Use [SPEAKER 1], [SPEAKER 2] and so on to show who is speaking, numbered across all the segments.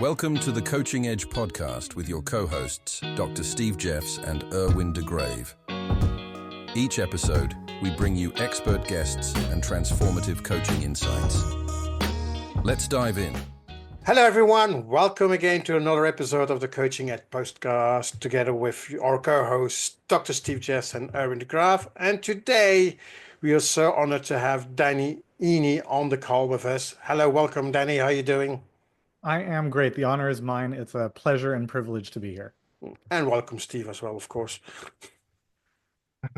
[SPEAKER 1] Welcome to the Coaching Edge podcast with your co-hosts, Dr. Steve Jeffs and Erwin de Grave. Each episode, we bring you expert guests and transformative coaching insights. Let's dive in.
[SPEAKER 2] Hello, everyone. Welcome again to another episode of the Coaching Edge podcast, together with our co-hosts, Dr. Steve Jeffs and Erwin de Grave. And today, we are so honored to have Danny Iny on the call with us. Hello, welcome, Danny. How are you doing?
[SPEAKER 3] I am great. The honor is mine. It's a pleasure and privilege to be here.
[SPEAKER 2] And welcome, Steve, as well, of course.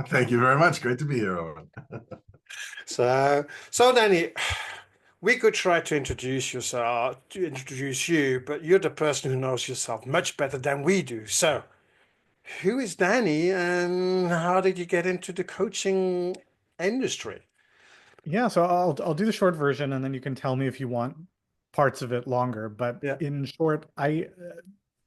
[SPEAKER 4] Thank you very much. Great to be here, Erwin.
[SPEAKER 2] So Danny, we could try to introduce you, but you're the person who knows yourself much better than we do. So who is Danny and how did you get into the coaching industry?
[SPEAKER 3] Yeah, so I'll do the short version and then you can tell me if you want parts of it longer. But
[SPEAKER 2] Yeah.
[SPEAKER 3] In short,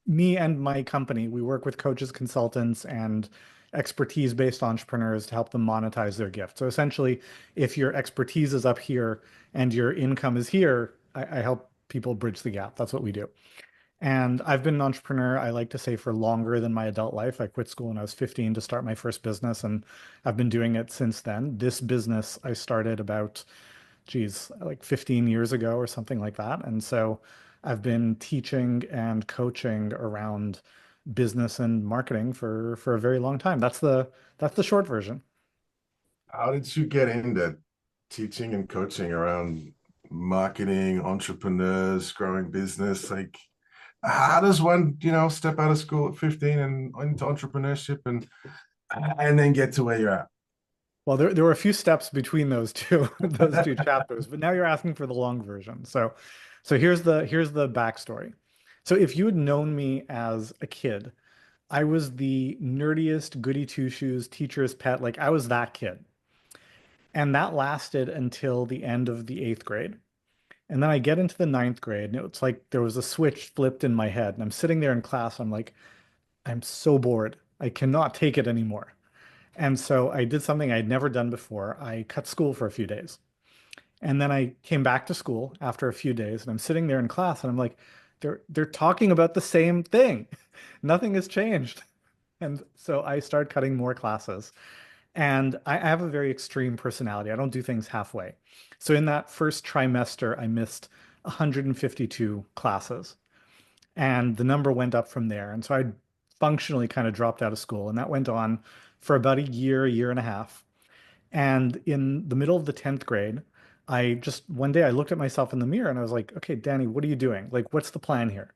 [SPEAKER 3] me and my company, we work with coaches, consultants, and expertise-based entrepreneurs to help them monetize their gift. So essentially, if your expertise is up here and your income is here, I help people bridge the gap. That's what we do. And I've been an entrepreneur, I like to say, for longer than my adult life. I quit school when I was 15 to start my first business, and I've been doing it since then. This business I started about, like 15 years ago or something like that. And so I've been teaching and coaching around business and marketing for a very long time. That's the short version.
[SPEAKER 4] How did you get into teaching and coaching around marketing, entrepreneurs, growing business? Like, how does one, step out of school at 15 and into entrepreneurship and then get to where you're at?
[SPEAKER 3] Well, there were a few steps between those two chapters, but now you're asking for the long version. So here's the backstory. So if you had known me as a kid, I was the nerdiest goody two-shoes teacher's pet. Like I was that kid. And that lasted until the end of the 8th grade. And then I get into the 9th grade and it's like there was a switch flipped in my head and I'm sitting there in class. I'm like, I'm so bored. I cannot take it anymore. And so I did something I'd never done before. I cut school for a few days. And then I came back to school after a few days and I'm sitting there in class and I'm like, they're talking about the same thing. Nothing has changed. And so I started cutting more classes. And I have a very extreme personality. I don't do things halfway. So in that first trimester, I missed 152 classes. And the number went up from there. And so I functionally kind of dropped out of school. And that went on for about a year and a half. And in the middle of the 10th grade, one day I looked at myself in the mirror and I was like, okay, Danny, what are you doing? Like, what's the plan here?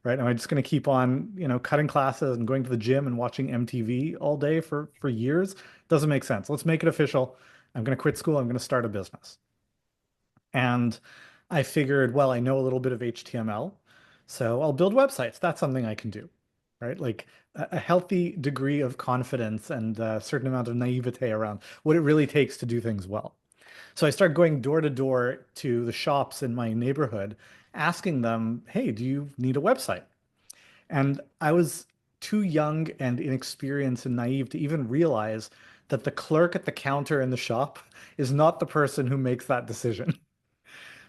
[SPEAKER 3] Right? Am I just going to keep on, cutting classes and going to the gym and watching MTV all day for years? Doesn't make sense. Let's make it official. I'm going to quit school. I'm going to start a business. And I figured, well, I know a little bit of HTML, so I'll build websites. That's something I can do, right? Like a healthy degree of confidence and a certain amount of naivete around what it really takes to do things well. So I started going door to door to the shops in my neighborhood, asking them, hey, do you need a website? And I was too young and inexperienced and naive to even realize that the clerk at the counter in the shop is not the person who makes that decision.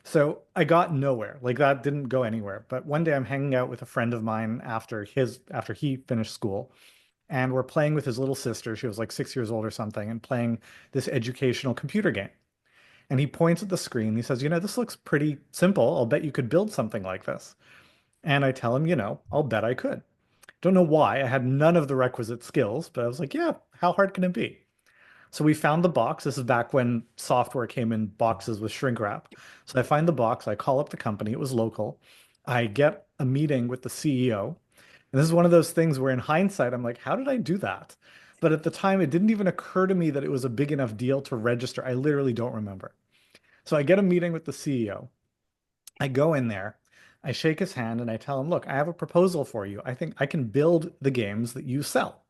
[SPEAKER 3] So I got nowhere. Like that didn't go anywhere. But one day I'm hanging out with a friend of mine after he finished school, and we're playing with his little sister. She was like 6 years old or something, and playing this educational computer game. And he points at the screen. He says, this looks pretty simple. I'll bet you could build something like this. And I tell him, I'll bet I could. Don't know why. I had none of the requisite skills, but I was like, yeah, how hard can it be? So we found the box. This is back when software came in boxes with shrink wrap. So I find the box. I call up the company. It was local. I get a meeting with the CEO. And this is one of those things where in hindsight, I'm like, how did I do that? But at the time, it didn't even occur to me that it was a big enough deal to register. I literally don't remember. So I get a meeting with the CEO. I go in there. I shake his hand and I tell him, look, I have a proposal for you. I think I can build the games that you sell.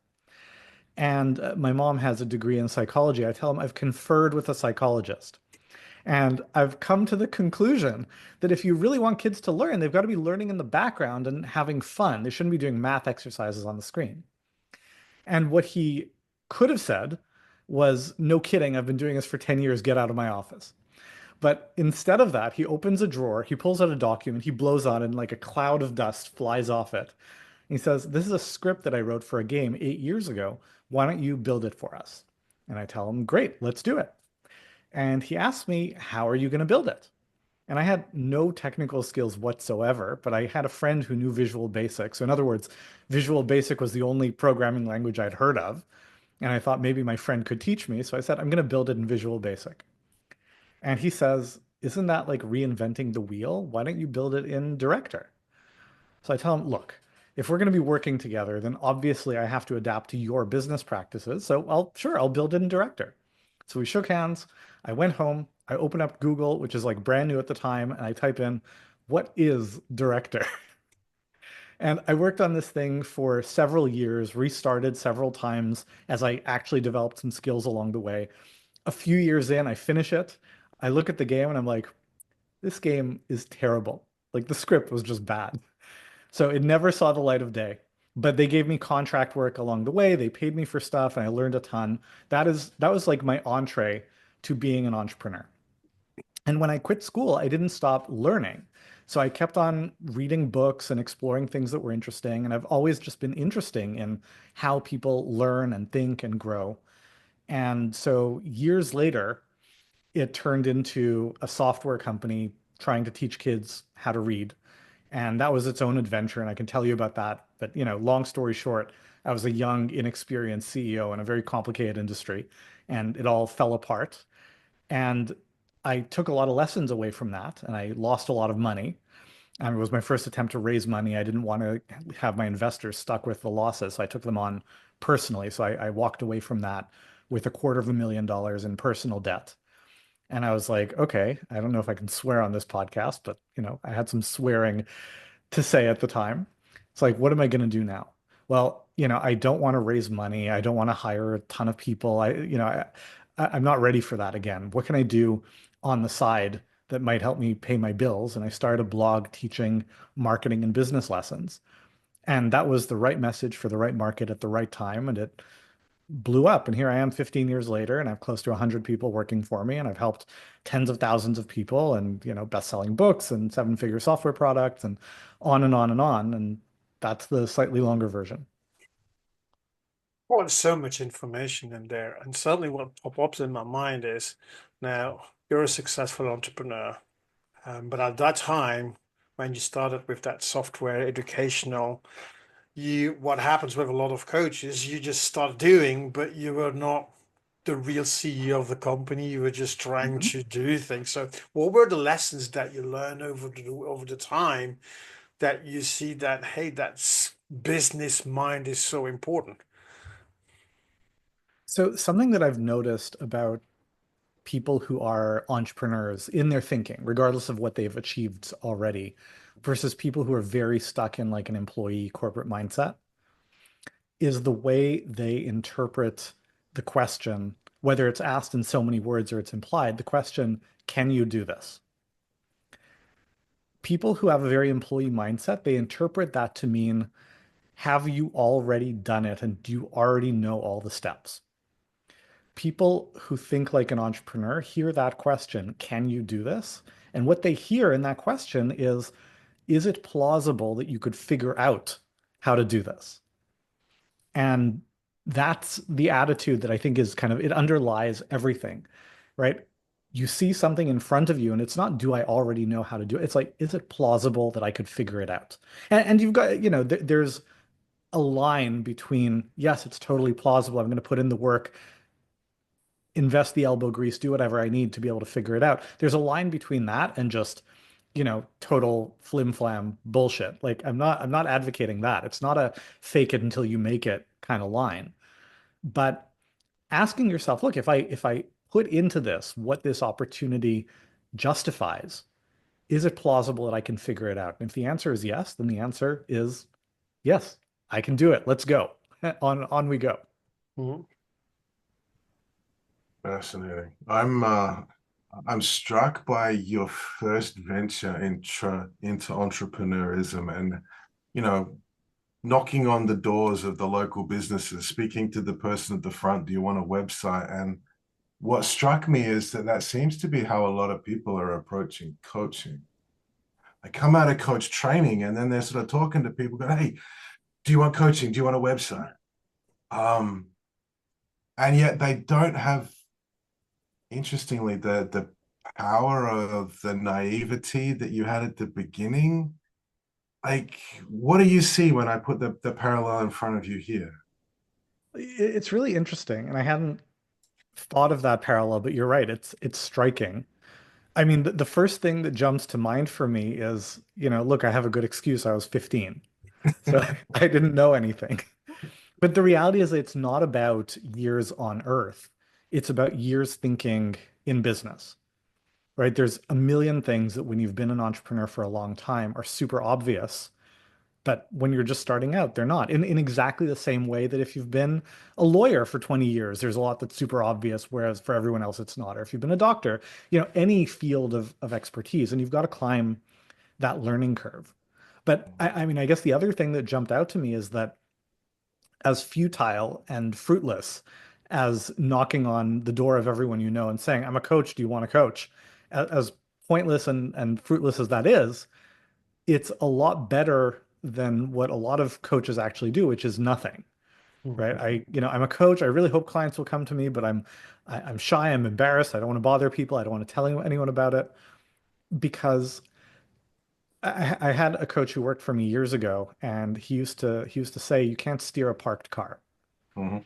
[SPEAKER 3] And my mom has a degree in psychology. I tell him I've conferred with a psychologist. And I've come to the conclusion that if you really want kids to learn, they've got to be learning in the background and having fun. They shouldn't be doing math exercises on the screen. And what he could have said was, no kidding, I've been doing this for 10 years, get out of my office. But instead of that, he opens a drawer, he pulls out a document, he blows on it, and like a cloud of dust flies off it. He says, "This is a script that I wrote for a game 8 years ago. Why don't you build it for us?" And I tell him, "Great, let's do it." And he asks me, "How are you going to build it?" And I had no technical skills whatsoever, but I had a friend who knew Visual Basic. So in other words, Visual Basic was the only programming language I'd heard of. And I thought maybe my friend could teach me. So I said, "I'm going to build it in Visual Basic." And he says, "Isn't that like reinventing the wheel? Why don't you build it in Director?" So I tell him, "Look, if we're going to be working together, then obviously I have to adapt to your business practices. So I'll build it in Director." So we shook hands. I went home. I opened up Google, which is like brand new at the time, and I type in, "What is Director?" And I worked on this thing for several years, restarted several times as I actually developed some skills along the way. A few years in, I finish it. I look at the game and I'm like, this game is terrible. Like the script was just bad. So it never saw the light of day. But they gave me contract work along the way. They paid me for stuff and I learned a ton. That was like my entree to being an entrepreneur. And when I quit school, I didn't stop learning. So I kept on reading books and exploring things that were interesting. And I've always just been interested in how people learn and think and grow. And so years later, it turned into a software company trying to teach kids how to read. And that was its own adventure. And I can tell you about that. But, long story short, I was a young, inexperienced CEO in a very complicated industry, and it all fell apart. And I took a lot of lessons away from that, and I lost a lot of money. It was my first attempt to raise money. I didn't want to have my investors stuck with the losses, so I took them on personally. So I walked away from that with $250,000 in personal debt. And I was like, okay, I don't know if I can swear on this podcast, but I had some swearing to say at the time. It's like, what am I going to do now? Well, I don't want to raise money. I don't want to hire a ton of people. I'm not ready for that again. What can I do on the side that might help me pay my bills? And I started a blog teaching marketing and business lessons. And that was the right message for the right market at the right time. And it blew up. And here I am 15 years later, and I have close to 100 people working for me, and I've helped tens of thousands of people and, best-selling books and seven-figure software products and on and on and on. And that's the slightly longer version.
[SPEAKER 2] Well, there's so much information in there. And suddenly what pops in my mind is, now you're a successful entrepreneur. But at that time, when you started with that software educational, what happens with a lot of coaches, you just start doing, but you were not the real CEO of the company. You were just trying
[SPEAKER 3] Mhm.
[SPEAKER 2] to do things. So what were the lessons that you learned over the time that you see that, hey, that's business mind is so important?
[SPEAKER 3] So something that I've noticed about people who are entrepreneurs in their thinking, regardless of what they've achieved already, versus people who are very stuck in like an employee corporate mindset, is the way they interpret the question, whether it's asked in so many words or it's implied, the question, can you do this? People who have a very employee mindset, they interpret that to mean, have you already done it and do you already know all the steps? People who think like an entrepreneur hear that question, can you do this? And what they hear in that question is it plausible that you could figure out how to do this? And that's the attitude that I think is kind of, it underlies everything, right? You see something in front of you and it's not, do I already know how to do it? It's like, is it plausible that I could figure it out? And you've got, there's a line between, yes, it's totally plausible. I'm going to put in the work, invest the elbow grease, do whatever I need to be able to figure it out. There's a line between that and just, total flim flam bullshit. Like I'm not advocating that. It's not a fake it until you make it kind of line. But asking yourself, look, if I put into this what this opportunity justifies, is it plausible that I can figure it out? And if the answer is yes, then the answer is yes, I can do it. Let's go. On we go.
[SPEAKER 2] Mhm.
[SPEAKER 4] Fascinating. I'm struck by your first venture into entrepreneurism and, you know, knocking on the doors of the local businesses, speaking to the person at the front, do you want a website? And what struck me is that that seems to be how a lot of people are approaching coaching. They come out of coach training and then they're sort of talking to people, going, hey, do you want coaching? Do you want a website? Um, and yet they don't have, interestingly, the power of the naivety that you had at the beginning. Like, what do you see when I put the parallel in front of you here?
[SPEAKER 3] It's really interesting, and I hadn't thought of that parallel, but you're right. It's striking. I mean, the first thing that jumps to mind for me is, look, I have a good excuse. I was 15, so I didn't know anything. But the reality is, it's not about years on Earth. It's about years thinking in business, right? There's a million things that when you've been an entrepreneur for a long time are super obvious, but when you're just starting out, they're not. In exactly the same way that if you've been a lawyer for 20 years, there's a lot that's super obvious, whereas for everyone else, it's not. Or if you've been a doctor, any field of expertise, and you've got to climb that learning curve. But I mean, I guess the other thing that jumped out to me is that as futile and fruitless as knocking on the door of everyone you know and saying, I'm a coach, do you want to coach? As pointless and fruitless as that is, it's a lot better than what a lot of coaches actually do, which is nothing, right? I'm a coach. I really hope clients will come to me, but I'm shy. I'm embarrassed. I don't want to bother people. I don't want to tell anyone about it because I had a coach who worked for me years ago, and he used to say, you can't steer a parked car,
[SPEAKER 4] Mhm.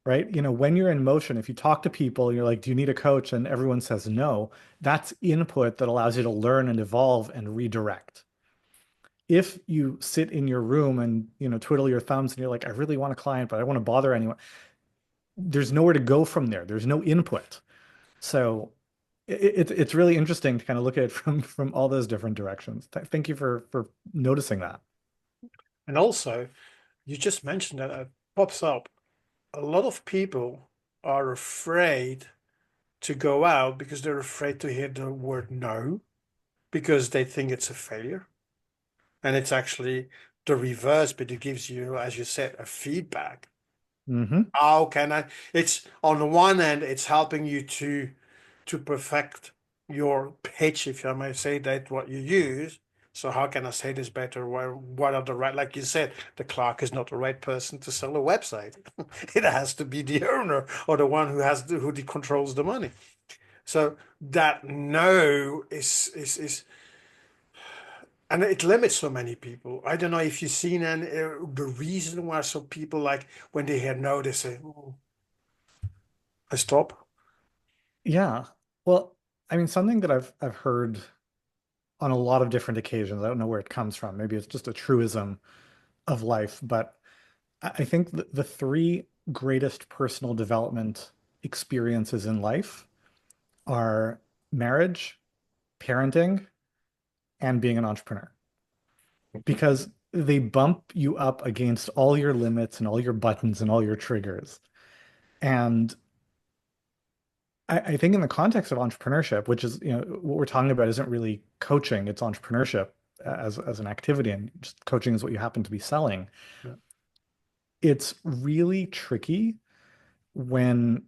[SPEAKER 3] right? When you're in motion, if you talk to people, you're like, do you need a coach? And everyone says no, that's input that allows you to learn and evolve and redirect. If you sit in your room and twiddle your thumbs and you're like, I really want a client, but I don't want to bother anyone, there's nowhere to go from there. There's no input. So it's really interesting to kind of look at it from all those different directions. Thank you for noticing that.
[SPEAKER 2] And also, you just mentioned that it pops up. A lot of people are afraid to go out because they're afraid to hear the word no, because they think it's a failure. And it's actually the reverse, but it gives you, as you said, a feedback.
[SPEAKER 3] Hmm.
[SPEAKER 2] How can I? It's on the one hand, it's helping you to perfect your pitch, if I may say that, what you use. So how can I say this better? What are the right, like you said, the clerk is not the right person to sell a website. It has to be the owner or the one who controls the money. So that no is and it limits so many people. I don't know if you've seen the reason why some people, like, when they hear no, they say, "Oh, I stop."
[SPEAKER 3] Yeah. Well, I mean, something that I've heard on a lot of different occasions. I don't know where it comes from. Maybe it's just a truism of life, but I think the three greatest personal development experiences in life are marriage, parenting, and being an entrepreneur because they bump you up against all your limits and all your buttons and all your triggers. And I think in the context of entrepreneurship, which is, what we're talking about isn't really coaching, it's entrepreneurship as an activity, and just coaching is what you happen to be selling.
[SPEAKER 2] Yeah.
[SPEAKER 3] It's really tricky when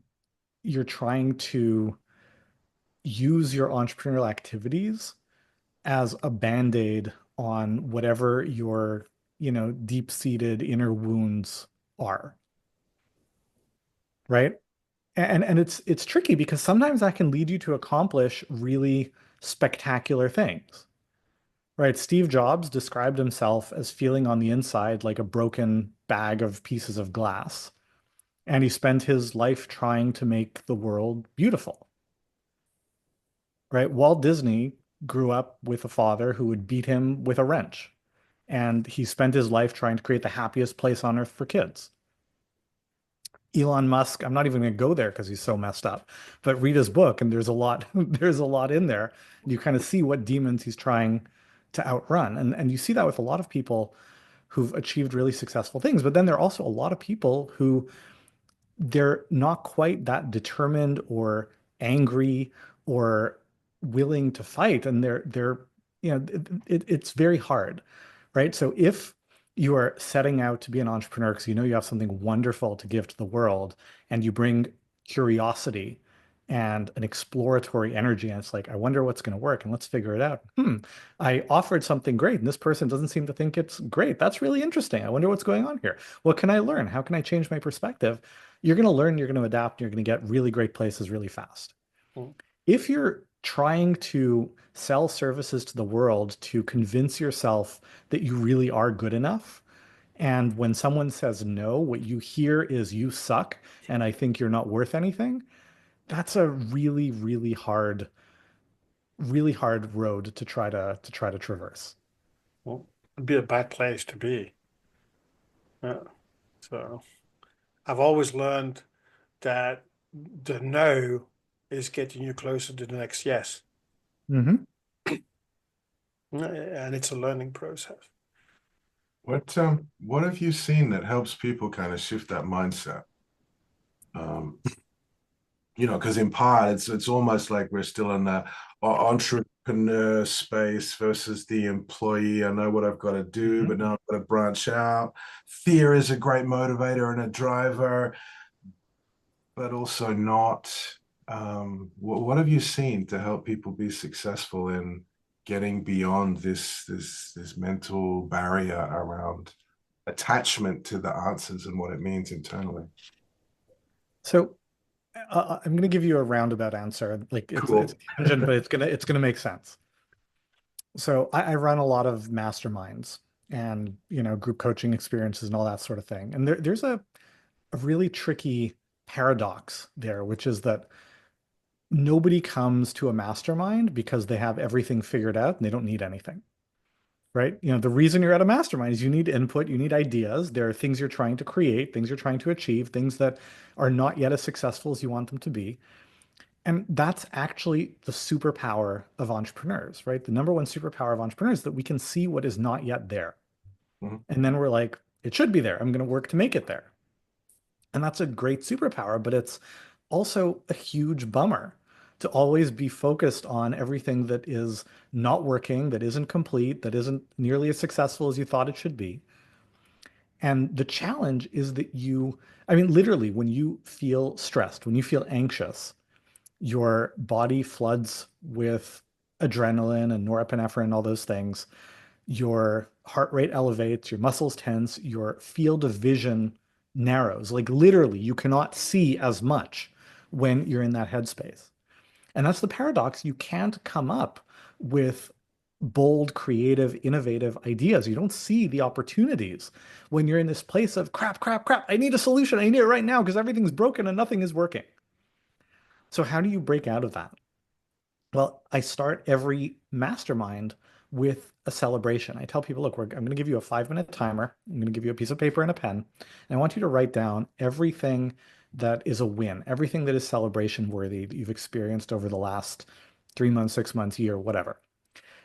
[SPEAKER 3] you're trying to use your entrepreneurial activities as a band-aid on whatever your, deep-seated inner wounds are, right? And it's tricky because sometimes that can lead you to accomplish really spectacular things, right? Steve Jobs described himself as feeling on the inside like a broken bag of pieces of glass, and he spent his life trying to make the world beautiful, right? Walt Disney grew up with a father who would beat him with a wrench, and he spent his life trying to create the happiest place on earth for kids. Elon Musk, I'm not even going to go there because he's so messed up, but read his book and there's a lot there's a lot in there. You kind of see what demons he's trying to outrun. And you see that with a lot of people who've achieved really successful things, but then there are also a lot of people who they're not quite that determined or angry or willing to fight, and it's very hard, right? So if you are setting out to be an entrepreneur because you know you have something wonderful to give to the world and you bring curiosity and an exploratory energy. And it's like, I wonder what's going to work and let's figure it out. I offered something great and this person doesn't seem to think it's great. That's really interesting. I wonder what's going on here. What can I learn? How can I change my perspective? You're going to learn, you're going to adapt, you're going to get really great places really fast.
[SPEAKER 2] Mm.
[SPEAKER 3] If you're trying to sell services to the world to convince yourself that you really are good enough, and when someone says no, what you hear is you suck and I think you're not worth anything, that's a really hard road to try to traverse.
[SPEAKER 2] Well, it'd be a bad place to be. Yeah. So I've always learned that the no is getting you closer to the next yes.
[SPEAKER 3] Hmm.
[SPEAKER 2] And it's a learning process.
[SPEAKER 4] What have you seen that helps people kind of shift that mindset? Because in part it's almost like we're still in the entrepreneur space versus the employee. I know what I've got to do, but now I've got to branch out. Fear is a great motivator and a driver, but also not. What have you seen to help people be successful in getting beyond this mental barrier around attachment to the answers and what it means internally?
[SPEAKER 3] So I'm going to give you a roundabout answer. Like it's a tangent, but it's gonna make sense. So I run a lot of masterminds and group coaching experiences and all that sort of thing. And there's a really tricky paradox there, which is that nobody comes to a mastermind because they have everything figured out and they don't need anything. Right? The reason you're at a mastermind is you need input, you need ideas. There are things you're trying to create, things you're trying to achieve, things that are not yet as successful as you want them to be. And that's actually the superpower of entrepreneurs, right? The number one superpower of entrepreneurs is that we can see what is not yet there.
[SPEAKER 4] Mm-hmm.
[SPEAKER 3] And then we're like, it should be there. I'm going to work to make it there. And that's a great superpower, but it's also a huge bummer to always be focused on everything that is not working, that isn't complete, that isn't nearly as successful as you thought it should be. And the challenge is that I mean, literally, when you feel stressed, when you feel anxious, your body floods with adrenaline and norepinephrine and all those things. Your heart rate elevates, your muscles tense, your field of vision narrows. Like literally, you cannot see as much when you're in that headspace. And that's the paradox. You can't come up with bold, creative, innovative ideas. You don't see the opportunities when you're in this place of crap, crap, crap. I need a solution. I need it right now because everything's broken and nothing is working. So how do you break out of that? Well, I start every mastermind with a celebration. I tell people, look, I'm going to give you a 5-minute timer. I'm going to give you a piece of paper and a pen. And I want you to write down everything that is a win, everything that is celebration worthy that you've experienced over the last 3 months, 6 months, year, whatever.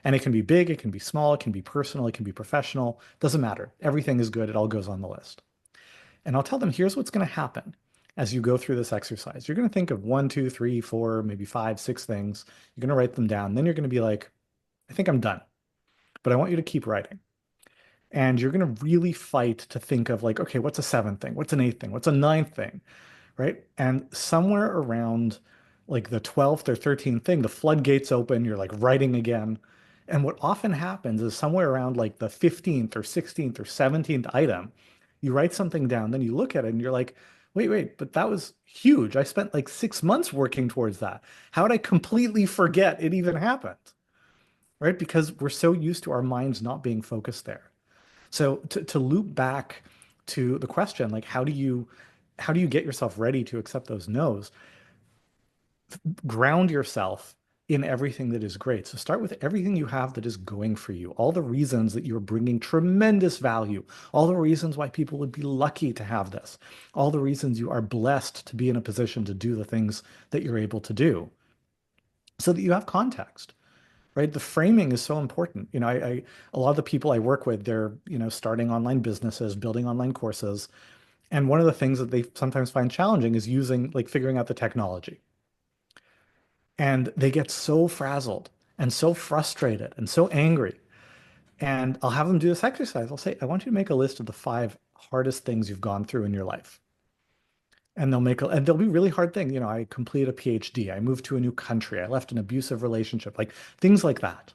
[SPEAKER 3] And it can be big, it can be small, it can be personal, it can be professional. Doesn't matter. Everything is good. It all goes on the list. And I'll tell them, here's what's going to happen as you go through this exercise. You're going to think of 1, 2, 3, 4, maybe 5, 6 things. You're going to write them down. Then you're going to be like, I think I'm done. But I want you to keep writing. And you're going to really fight to think of like, okay, what's a 7th thing? What's an 8th thing? What's a 9th thing? Right? And somewhere around like the 12th or 13th thing, the floodgates open, you're like writing again. And what often happens is somewhere around like the 15th or 16th or 17th item, you write something down, then you look at it and you're like, wait, but that was huge. I spent like 6 months working towards that. How did I completely forget it even happened? Right? Because we're so used to our minds not being focused there. So to loop back to the question, like how do you get yourself ready to accept those no's? Ground yourself in everything that is great. So start with everything you have that is going for you, all the reasons that you're bringing tremendous value, all the reasons why people would be lucky to have this, all the reasons you are blessed to be in a position to do the things that you're able to do, so that you have context. Right? The framing is so important. A lot of the people I work with, they're, starting online businesses, building online courses. And one of the things that they sometimes find challenging is figuring out the technology. And they get so frazzled and so frustrated and so angry. And I'll have them do this exercise. I'll say, I want you to make a list of the 5 hardest things you've gone through in your life. And they'll be really hard things. I completed a PhD, I moved to a new country, I left an abusive relationship, like things like that.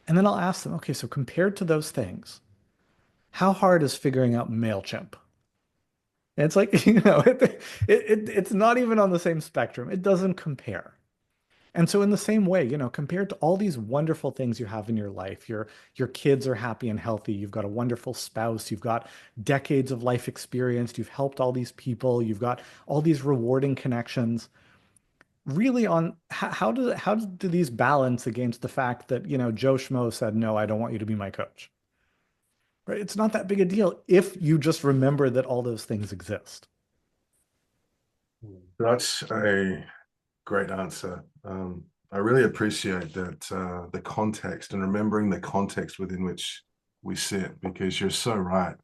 [SPEAKER 3] And then I'll ask them, okay, so compared to those things, how hard is figuring out MailChimp? And it's like, it's not even on the same spectrum. It doesn't compare. And so in the same way, compared to all these wonderful things you have in your life, your kids are happy and healthy, you've got a wonderful spouse, you've got decades of life experience, you've helped all these people, you've got all these rewarding connections. Really on how do these balance against the fact that, Joe Schmo said, no, I don't want you to be my coach. Right? It's not that big a deal if you just remember that all those things exist.
[SPEAKER 4] That's a great answer. I really appreciate that the context and remembering the context within which we sit, because you're so right.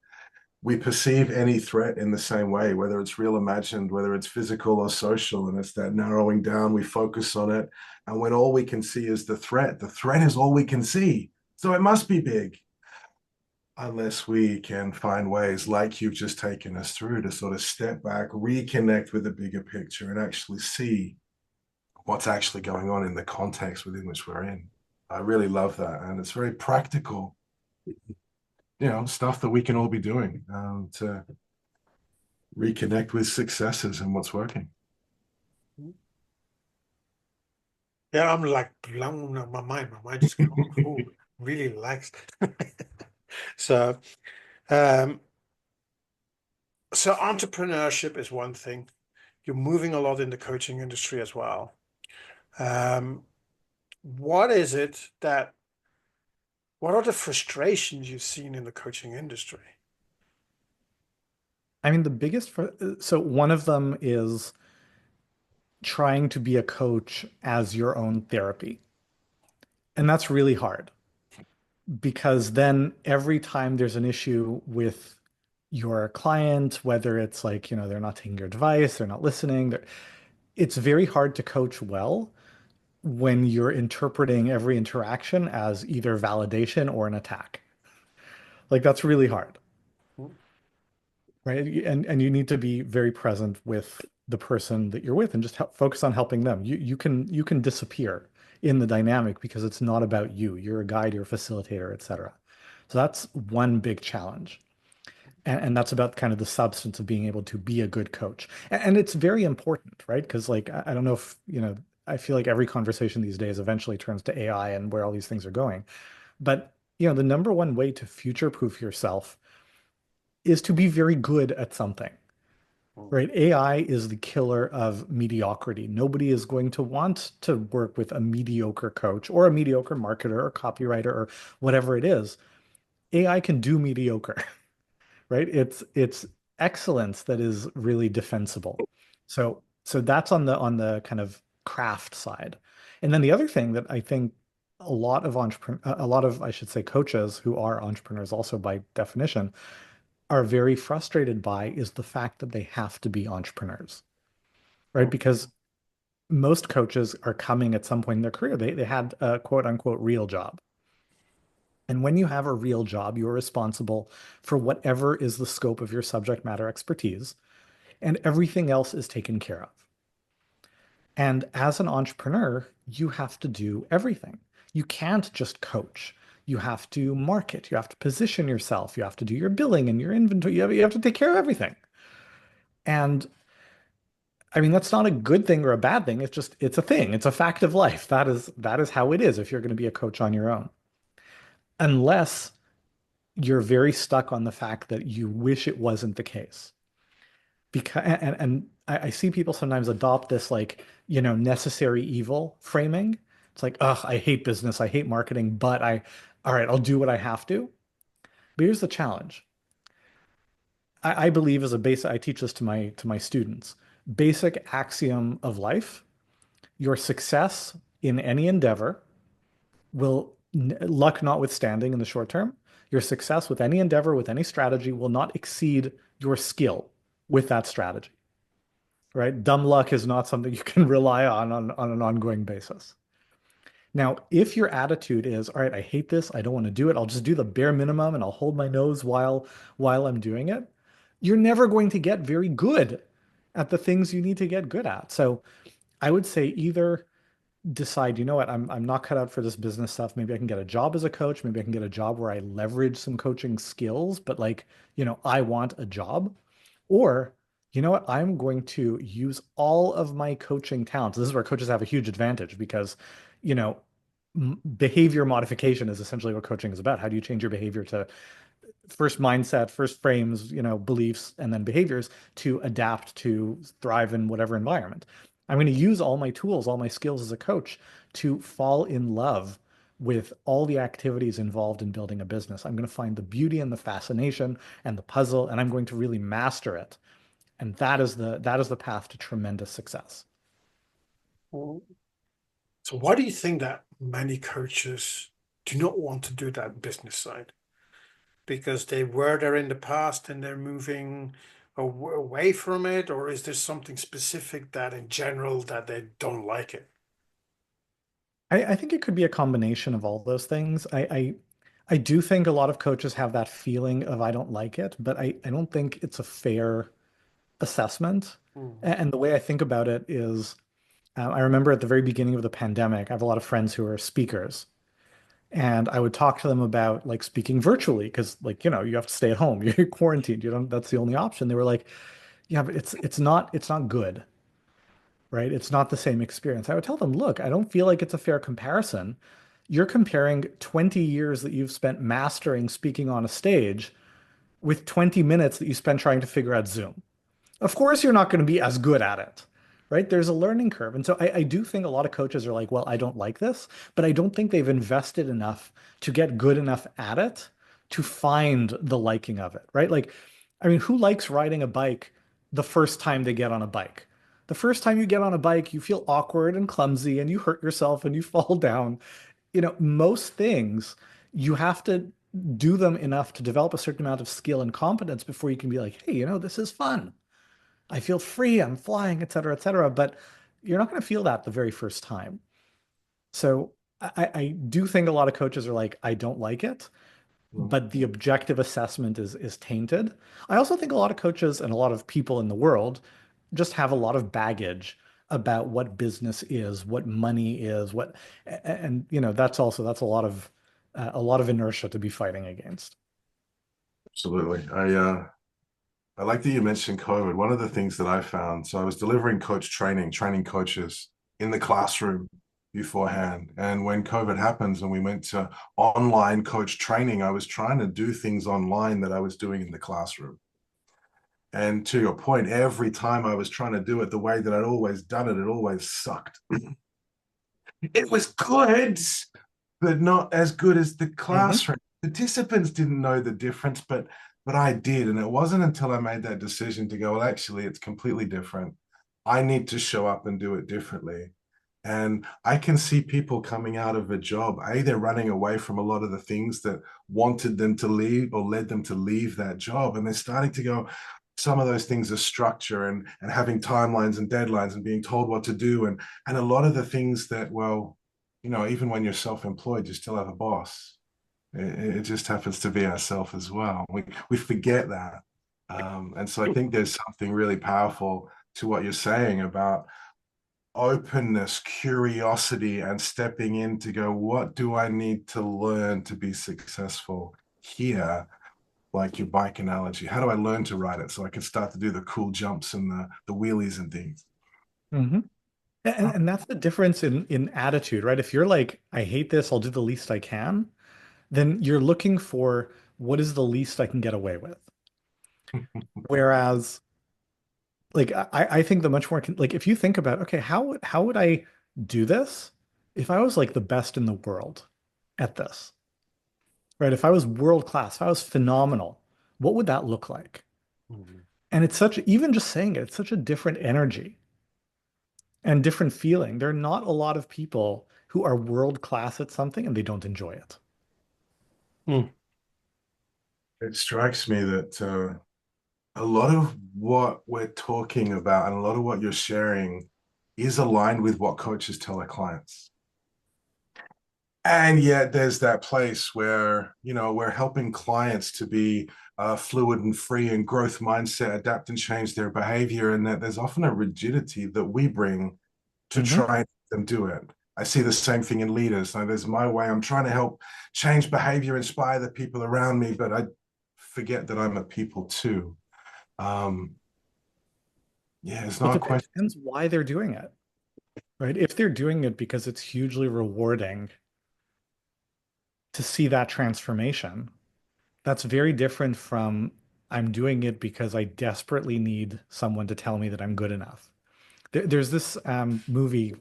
[SPEAKER 4] We perceive any threat in the same way, whether it's real imagined, whether it's physical or social, and it's that narrowing down, we focus on it. And when all we can see is the threat is all we can see. So it must be big. Unless we can find ways like you've just taken us through to sort of step back, reconnect with the bigger picture and actually see what's actually going on in the context within which we're in. I really love that. And it's very practical, stuff that we can all be doing to reconnect with successes and what's working.
[SPEAKER 2] Yeah, I'm like blown. My mind just going, really relaxed. So, um, so entrepreneurship is one thing. You're moving a lot in the coaching industry as well. What is it what are the frustrations you've seen in the coaching industry?
[SPEAKER 3] I mean, so one of them is trying to be a coach as your own therapy. And that's really hard because then every time there's an issue with your client, whether it's like, they're not taking your advice, they're not listening, it's very hard to coach well when you're interpreting every interaction as either validation or an attack. Like that's really hard. Right. And you need to be very present with the person that you're with and just focus on helping them. You can disappear in the dynamic because it's not about you. You're a guide, you're a facilitator, etc. So that's one big challenge. And that's about kind of the substance of being able to be a good coach. And it's very important, right? Because like I don't know if, I feel like every conversation these days eventually turns to AI and where all these things are going. But the number one way to future-proof yourself is to be very good at something, right? AI is the killer of mediocrity. Nobody is going to want to work with a mediocre coach or a mediocre marketer or copywriter or whatever it is. AI can do mediocre, right? It's excellence that is really defensible. So that's on the kind of craft side. And then the other thing that I think a lot of, I should say, coaches who are entrepreneurs also by definition are very frustrated by is the fact that they have to be entrepreneurs, right? Because most coaches are coming at some point in their career. They had a quote unquote real job. And when you have a real job, you're responsible for whatever is the scope of your subject matter expertise, and everything else is taken care of. And as an entrepreneur, you have to do everything. You can't just coach. You have to market. You have to position yourself. You have to do your billing and your inventory. You have to take care of everything. And I mean, that's not a good thing or a bad thing. It's a thing. It's a fact of life. That is how it is if you're going to be a coach on your own. Unless you're very stuck on the fact that you wish it wasn't the case. Because and I see people sometimes adopt this like, necessary evil framing. It's like, ugh, I hate business, I hate marketing, but all right, I'll do what I have to. But here's the challenge. I believe as a basic, I teach this to my students, basic axiom of life, your success in any endeavor will, luck notwithstanding in the short term, your success with any endeavor, with any strategy will not exceed your skill with that strategy, right? Dumb luck is not something you can rely on an ongoing basis. Now, if your attitude is, all right, I hate this, I don't want to do it, I'll just do the bare minimum and I'll hold my nose while I'm doing it, you're never going to get very good at the things you need to get good at. So I would say either decide, you know what, I'm not cut out for this business stuff. Maybe I can get a job as a coach. Maybe I can get a job where I leverage some coaching skills, but like, I want a job. Or, you know what, I'm going to use all of my coaching talents. This is where coaches have a huge advantage because, you know, behavior modification is essentially what coaching is about. How do you change your behavior to first mindset, first frames, beliefs, and then behaviors to adapt to thrive in whatever environment. I'm going to use all my tools, all my skills as a coach to fall in love with all the activities involved in building a business. I'm going to find the beauty and the fascination and the puzzle, and I'm going to really master it. And that is the path to tremendous success.
[SPEAKER 2] Well, so why do you think that many coaches do not want to do that business side? Because they were there in the past and they're moving away from it, or is there something specific that in general that they don't like it?
[SPEAKER 3] I think it could be a combination of all those things. I do think a lot of coaches have that feeling of I don't like it, but I don't think it's a fair assessment.
[SPEAKER 2] Mm.
[SPEAKER 3] And the way I think about it is, I remember at the very beginning of the pandemic, I have a lot of friends who are speakers, and I would talk to them about like speaking virtually because like, you have to stay at home, you're quarantined, that's the only option. They were like, yeah, but it's not good, right? It's not the same experience. I would tell them, look, I don't feel like it's a fair comparison. You're comparing 20 years that you've spent mastering speaking on a stage with 20 minutes that you spent trying to figure out Zoom. Of course, you're not going to be as good at it, right? There's a learning curve. And so I do think a lot of coaches are like, well, I don't like this, but I don't think they've invested enough to get good enough at it to find the liking of it, right? Like, I mean, who likes riding a bike the first time they get on a bike? The first time you get on a bike, you feel awkward and clumsy and you hurt yourself and you fall down. Most things you have to do them enough to develop a certain amount of skill and competence before you can be like, hey, this is fun. I feel free, I'm flying, et cetera, et cetera. But you're not going to feel that the very first time. So I do think a lot of coaches are like, I don't like it,
[SPEAKER 4] Mm.
[SPEAKER 3] but the objective assessment is tainted. I also think a lot of coaches and a lot of people in the world just have a lot of baggage about what business is, what money is, and that's a lot of inertia to be fighting against.
[SPEAKER 4] Absolutely. I like that you mentioned COVID. One of the things that I found, so I was delivering coach training coaches in the classroom beforehand. And when COVID happens and we went to online coach training, I was trying to do things online that I was doing in the classroom. And to your point, every time I was trying to do it the way that I'd always done it, it always sucked. It was good, but not as good as the
[SPEAKER 3] Mhm.
[SPEAKER 4] classroom. Participants didn't know the difference, but I did. And it wasn't until I made that decision to go, well, actually, it's completely different. I need to show up and do it differently. And I can see people coming out of a job, they're running away from a lot of the things that wanted them to leave or led them to leave that job. And they're starting to go, some of those things are structure and having timelines and deadlines and being told what to do. And a lot of the things that, well, even when you're self-employed, you still have a boss. It just happens to be ourselves as well. We forget that. And so I think there's something really powerful to what you're saying about openness, curiosity, and stepping in to go, what do I need to learn to be successful here? Like your bike analogy, how do I learn to ride it so I can start to do the cool jumps and the wheelies and things?
[SPEAKER 3] Mhm. And that's the difference in attitude, right? If you're like, I hate this, I'll do the least I can, then you're looking for what is the least I can get away with. Whereas, like, I think the much more like if you think about, okay, how would I do this if I was like the best in the world at this, right? If I was world class, if I was phenomenal, what would that look like?
[SPEAKER 2] Mhm.
[SPEAKER 3] And it's such, even just saying it, it's such a different energy and different feeling. There are not a lot of people who are world class at something and they don't enjoy it.
[SPEAKER 2] Mm.
[SPEAKER 4] It strikes me that a lot of what we're talking about and a lot of what you're sharing is aligned with what coaches tell their clients. And yet there's that place where, we're helping clients to be fluid and free and growth mindset, adapt and change their behavior. And that there's often a rigidity that we bring to
[SPEAKER 3] Hmm.
[SPEAKER 4] try and make them do it. I see the same thing in leaders. Like, there's my way. I'm trying to help change behavior, inspire the people around me, but I forget that I'm a people too. Um, yeah, it's
[SPEAKER 3] Well,
[SPEAKER 4] not a
[SPEAKER 3] it
[SPEAKER 4] question.
[SPEAKER 3] depends why they're doing it, right? If they're doing it because it's hugely rewarding to see that transformation, that's very different from I'm doing it because I desperately need someone to tell me that I'm good enough. There's this movie,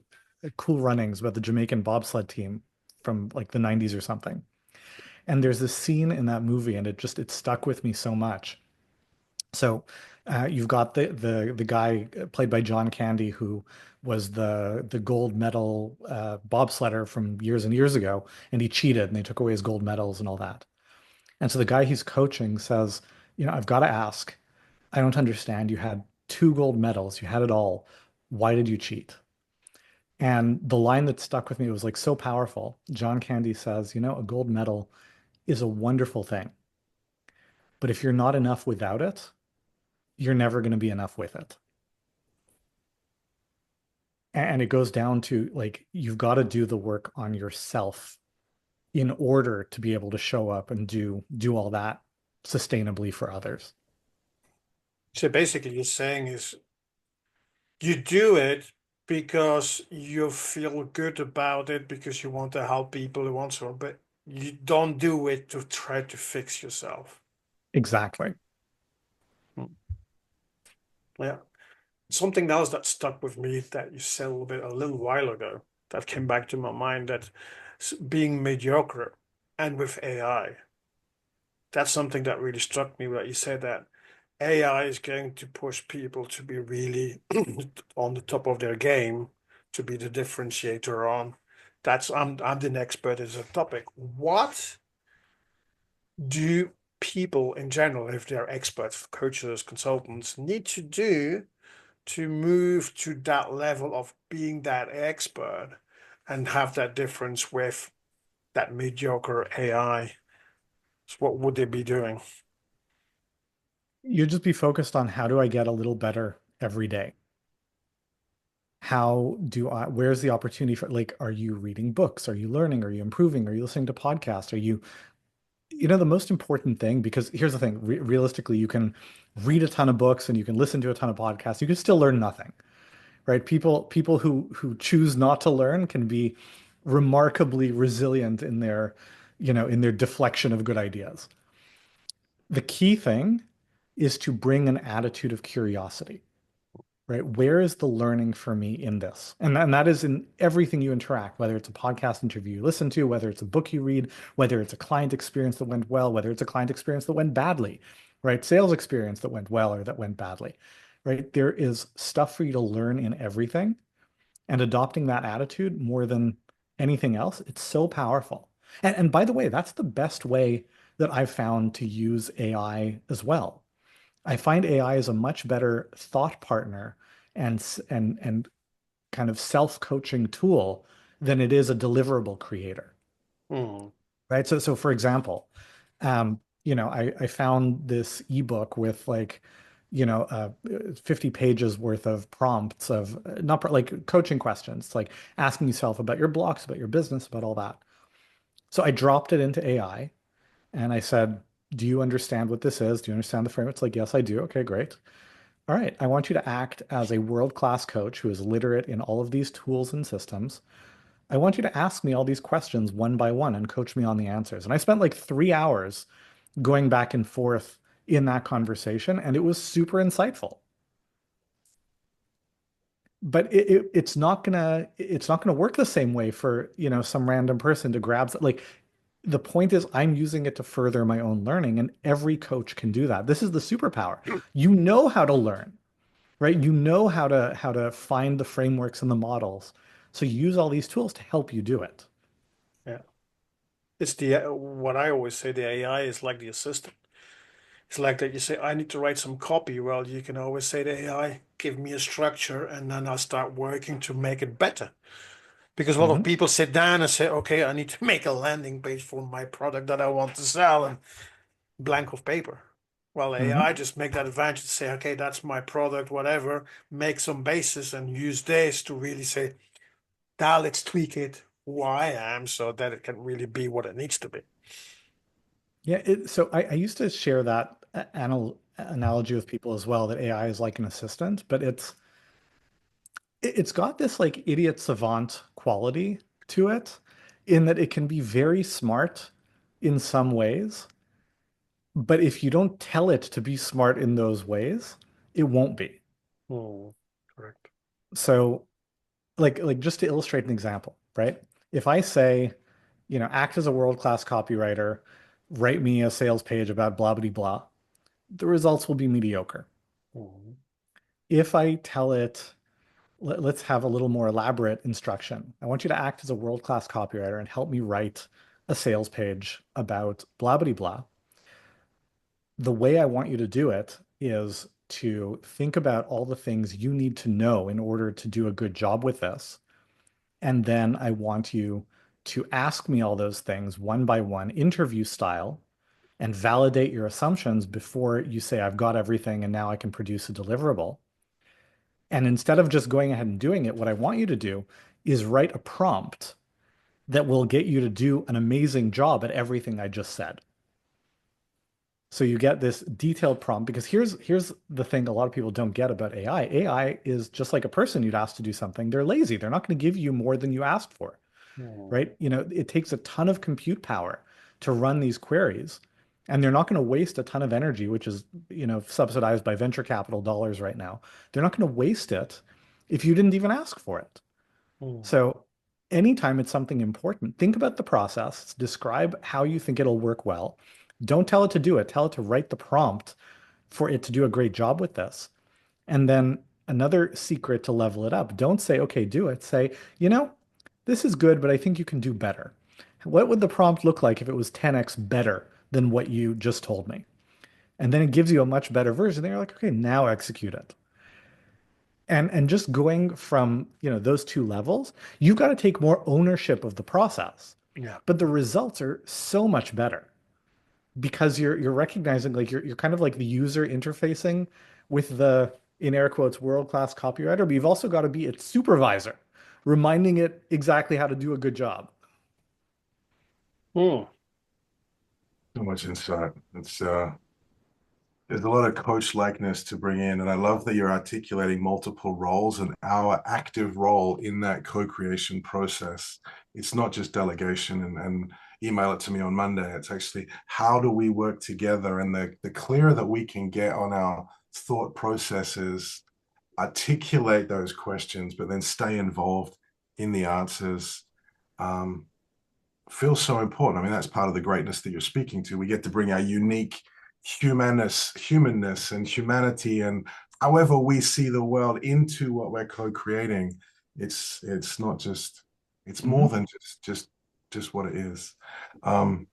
[SPEAKER 3] Cool Runnings, about the Jamaican bobsled team from like the 90s or something. And there's this scene in that movie, and it stuck with me so much. So you've got the guy played by John Candy, who was the gold medal bobsledder from years and years ago, and he cheated, and they took away his gold medals and all that. And so the guy he's coaching says, I've got to ask, I don't understand. You had two gold medals, you had it all. Why did you cheat? And the line that stuck with me was like so powerful. John Candy says, a gold medal is a wonderful thing, but if you're not enough without it, you're never going to be enough with it. And it goes down to like, you've got to do the work on yourself in order to be able to show up and do all that sustainably for others.
[SPEAKER 2] So basically, you're saying is you do it because you feel good about it because you want to help people who want to, but you don't do it to try to fix yourself.
[SPEAKER 3] Exactly.
[SPEAKER 2] Hmm. Yeah. Something else that stuck with me that you said a little while ago that came back to my mind that being mediocre and with AI, that's something that really struck me that you said that AI is going to push people to be really on the top of their game, to be the differentiator on. I'm the expert as a topic. What do people in general, if they're experts, coaches, consultants, need to do to move to that level of being that expert and have that difference with that mediocre AI? So what would they be doing?
[SPEAKER 3] You just be focused on how do I get a little better every day? Where's the opportunity for, like, are you reading books? Are you learning? Are you improving? Are you listening to podcasts? The most important thing, because here's the thing, realistically, you can read a ton of books and you can listen to a ton of podcasts. You can still learn nothing, right? People who choose not to learn can be remarkably resilient in their deflection of good ideas. The key thing is to bring an attitude of curiosity, right? Where is the learning for me in this? And that is in everything you interact, whether it's a podcast interview you listen to, whether it's a book you read, whether it's a client experience that went well, whether it's a client experience that went badly, right? Sales experience that went well or that went badly, right? There is stuff for you to learn in everything, and adopting that attitude more than anything else, it's so powerful. And by the way, that's the best way that I've found to use AI as well. I find AI is a much better thought partner and kind of self-coaching tool than it is a deliverable creator,
[SPEAKER 2] Hmm.
[SPEAKER 3] right? So for example, I found this ebook with like, 50 pages worth of prompts of not like coaching questions, like asking yourself about your blocks, about your business, about all that. So I dropped it into AI and I said, do you understand what this is? Do you understand the frame? It's like, yes, I do. Okay, great. All right, I want you to act as a world-class coach who is literate in all of these tools and systems. I want you to ask me all these questions one by one and coach me on the answers. And I spent like 3 hours going back and forth in that conversation, and it was super insightful. But it's not gonna work the same way for, some random person to grab like the point is I'm using it to further my own learning, and every coach can do that. This is the superpower. You know how to learn, right? You know how to find the frameworks and the models. So you use all these tools to help you do it.
[SPEAKER 2] Yeah. It's the what I always say, the AI is like the assistant. It's like that you say, I need to write some copy. Well, you can always say to AI, give me a structure, and then I'll start working to make it better. Because a lot of people sit down and say, okay, I need to make a landing page for my product that I want to sell, and blank of paper. Well, AI just make that advantage to say, okay, that's my product, whatever, make some basis and use this to really say, now let's tweak it who I am so that it can really be what it needs to be.
[SPEAKER 3] Yeah, so I used to share that analogy with people as well, that AI is like an assistant, but it's got this like idiot savant quality to it, in that it can be very smart in some ways, but if you don't tell it to be smart in those ways, it won't be.
[SPEAKER 2] Correct.
[SPEAKER 3] So like just to illustrate an example, right? If I say, act as a world-class copywriter, write me a sales page about blah blah blah, the results will be mediocre. If I tell it, let's have a little more elaborate instruction. I want you to act as a world-class copywriter and help me write a sales page about blah blah blah. The way I want you to do it is to think about all the things you need to know in order to do a good job with this. And then I want you to ask me all those things one by one, interview style, and validate your assumptions before you say, I've got everything and now I can produce a deliverable. And instead of just going ahead and doing it, what I want you to do is write a prompt that will get you to do an amazing job at everything I just said. So you get this detailed prompt, because here's the thing a lot of people don't get about AI. AI is just like a person you'd ask to do something. They're lazy. They're not going to give you more than you asked for, right? It takes a ton of compute power to run these queries, and they're not going to waste a ton of energy, which is, subsidized by venture capital dollars right now. They're not going to waste it if you didn't even ask for it. So anytime it's something important, think about the process, describe how you think it'll work well. Don't tell it to do it. Tell it to write the prompt for it to do a great job with this. And then another secret to level it up, don't say, okay, do it. Say, this is good, but I think you can do better. What would the prompt look like if it was 10x better than what you just told me? And then it gives you a much better version. Then you're like, okay, now execute it. And just going from, those two levels, you've got to take more ownership of the process.
[SPEAKER 2] Yeah.
[SPEAKER 3] But the results are so much better, because you're recognizing, like, you're kind of like the user interfacing with the, in air quotes, world-class copywriter, but you've also got to be its supervisor, reminding it exactly how to do a good job.
[SPEAKER 4] So much insight. There's a lot of coach likeness to bring in, and I love that you're articulating multiple roles and our active role in that co-creation process. It's not just delegation and email it to me on Monday. It's actually, how do we work together? And the clearer that we can get on our thought processes, articulate those questions, but then stay involved in the answers, feels so important. I mean, that's part of the greatness that you're speaking to. We get to bring our unique humanness and humanity and however we see the world into what we're co-creating. It's not just, it's more than just what it is. I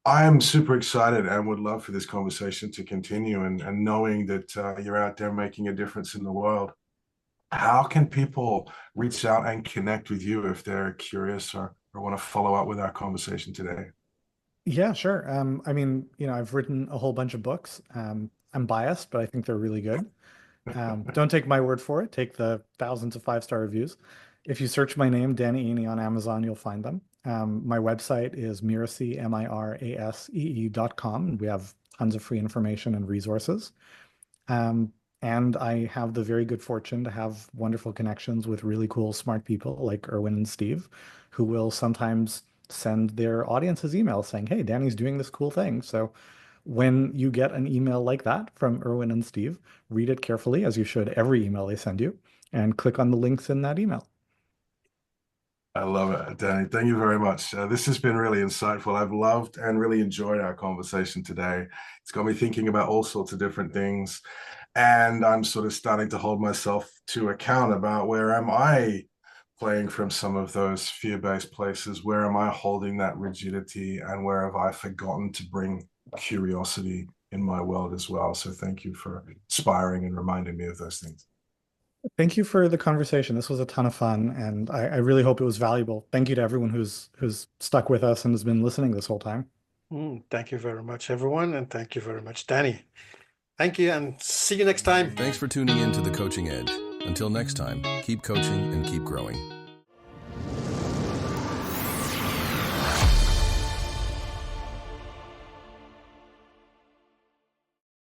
[SPEAKER 4] am super excited and would love for this conversation to continue, and knowing that you're out there making a difference in the world. How can people reach out and connect with you if they're curious or want to follow up with our conversation today?
[SPEAKER 3] Yeah, sure. I mean, I've written a whole bunch of books. I'm biased, but I think they're really good. Don't take my word for it. Take the thousands of five-star reviews. If you search my name, Danny Iny, on Amazon, you'll find them. My website is mirasee, mirasee.com. We have tons of free information and resources. And I have the very good fortune to have wonderful connections with really cool, smart people like Erwin and Steve, who will sometimes send their audiences emails saying, hey, Danny's doing this cool thing. So when you get an email like that from Erwin and Steve, read it carefully, as you should every email they send you, and click on the links in that email.
[SPEAKER 4] I love it, Danny. Thank you very much. This has been really insightful. I've loved and really enjoyed our conversation today. It's got me thinking about all sorts of different things. And I'm sort of starting to hold myself to account about, where am I playing from some of those fear-based places? Where am I holding that rigidity? And where have I forgotten to bring curiosity in my world as well? So thank you for inspiring and reminding me of those things.
[SPEAKER 3] Thank you for the conversation. This was a ton of fun, and I really hope it was valuable. Thank you to everyone who's stuck with us and has been listening this whole time.
[SPEAKER 2] Thank you very much, everyone, and thank you very much, Danny. Thank you, and see you next time.
[SPEAKER 1] Thanks for tuning in to The Coaching Edge. Until next time, keep coaching and keep growing.